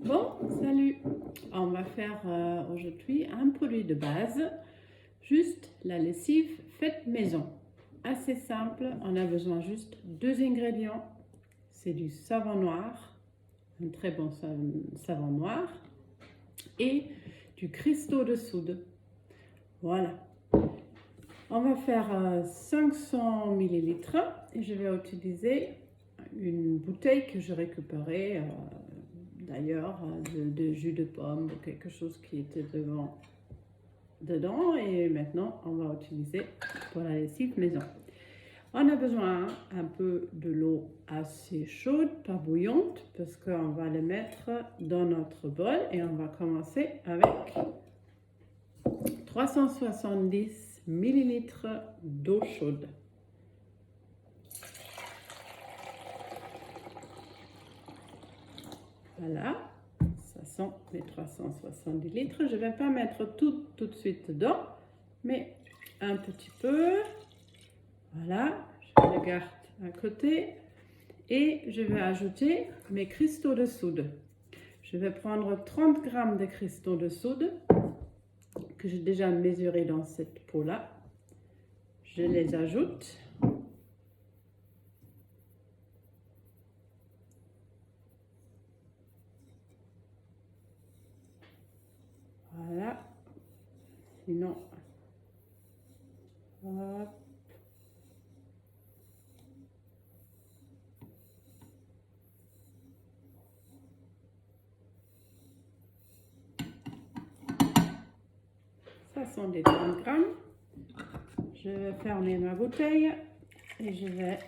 Bon, salut! On va faire aujourd'hui un produit de base, juste la lessive faite maison. Assez simple, on a besoin juste deux ingrédients. C'est du savon noir, un très bon savon noir, et du cristaux de soude. Voilà. On va faire 500 ml et je vais utiliser une bouteille que je récupérais d'ailleurs de jus de pomme ou quelque chose qui était dedans, et maintenant on va utiliser pour la lessive maison. On a besoin un peu de l'eau assez chaude, pas bouillante, parce qu'on va le mettre dans notre bol et on va commencer avec 370 ml d'eau chaude. Voilà, ça sent les 370 litres. Je ne vais pas mettre tout de suite dedans, mais un petit peu. Voilà, je le garde à côté et je vais ajouter mes cristaux de soude. Je vais prendre 30 g de cristaux de soude que j'ai déjà mesuré dans cette pot-là. Je les ajoute. Voilà. Sinon, hop. Ça sont des 30 g. Je vais fermer ma bouteille et je vais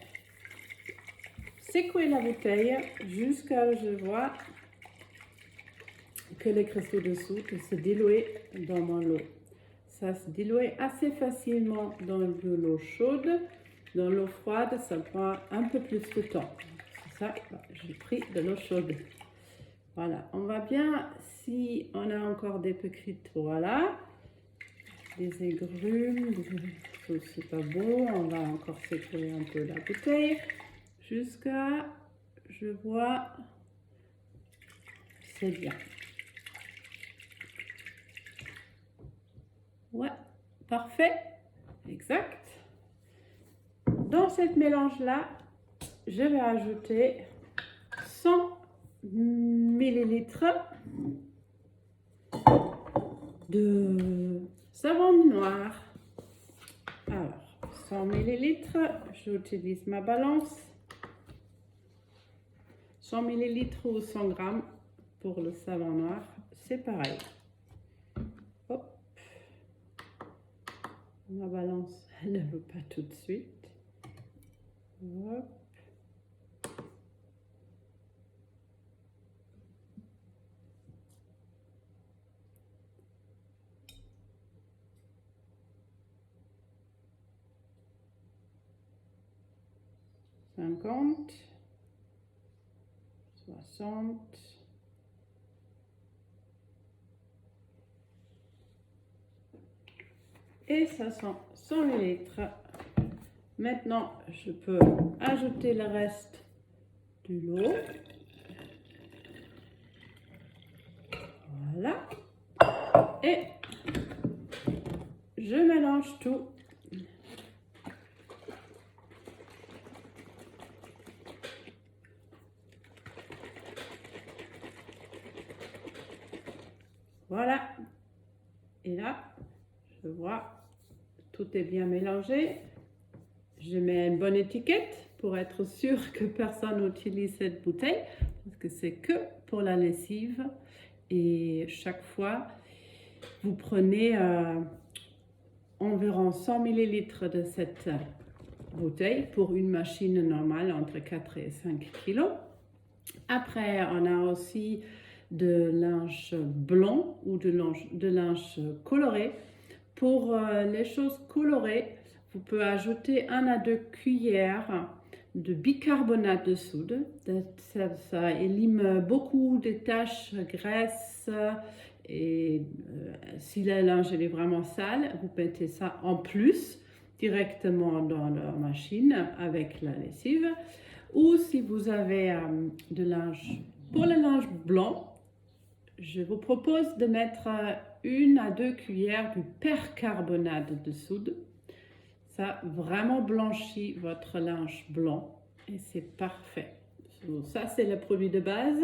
secouer la bouteille jusqu'à ce que je vois que les cristaux de soude se diluent dans mon eau. Ça se dilue assez facilement dans de l'eau chaude. Dans l'eau froide, ça prend un peu plus de temps. C'est ça, j'ai pris de l'eau chaude. Voilà, on va bien, si on a encore des petites, voilà, des agrumes, c'est pas bon, on va encore secouer un peu la bouteille jusqu'à, je vois, c'est bien. Ouais, parfait, exact. Dans cette mélange-là, je vais ajouter 100 ml de savon noir. Alors, 100 ml, j'utilise ma balance. 100 ml ou 100 g pour le savon noir, c'est pareil. Hop. Ma balance, elle ne veut pas tout de suite. Hop. Cinquante, 60, et ça sent 100 ml. Maintenant, je peux ajouter le reste de l'eau. Voilà. Et je mélange tout. Voilà. Et là, je vois, tout est bien mélangé. Je mets une bonne étiquette pour être sûr que personne n'utilise cette bouteille, parce que c'est que pour la lessive. Et chaque fois, vous prenez environ 100 ml de cette bouteille pour une machine normale entre 4 et 5 kg. Après, on a aussi de linge blanc ou de linge coloré. Pour les choses colorées, vous pouvez ajouter 1 à 2 cuillères de bicarbonate de soude. Ça élimine beaucoup de taches, graisse, et si le linge est vraiment sale, vous mettez ça en plus directement dans la machine avec la lessive. Ou si vous avez de linge, pour le linge blanc, je vous propose de mettre 1 à 2 cuillères du percarbonate de soude. Ça vraiment blanchit votre linge blanc et c'est parfait. Ça, c'est le produit de base.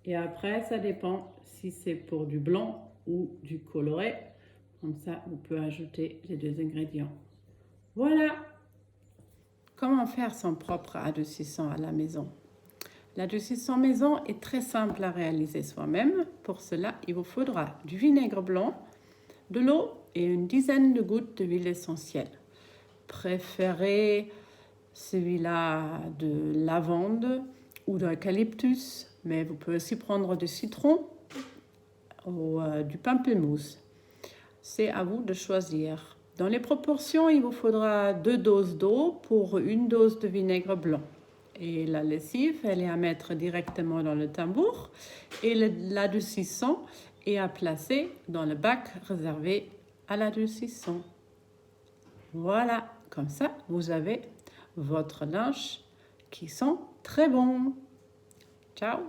Et après, ça dépend si c'est pour du blanc ou du coloré. Comme ça, vous pouvez ajouter les 2 ingrédients. Voilà! Comment faire son propre adoucissant à la maison? L'adoucissant maison est très simple à réaliser soi-même. Pour cela, il vous faudra du vinaigre blanc, de l'eau et une dizaine de gouttes d'huile essentielle. Préférez celui-là de lavande ou d'eucalyptus, mais vous pouvez aussi prendre du citron ou du pamplemousse. C'est à vous de choisir. Dans les proportions, il vous faudra 2 doses d'eau pour 1 dose de vinaigre blanc. Et la lessive, elle est à mettre directement dans le tambour et l'adoucissant est à placer dans le bac réservé à l'adoucissant. Voilà, comme ça, vous avez votre linge qui sent très bon. Ciao!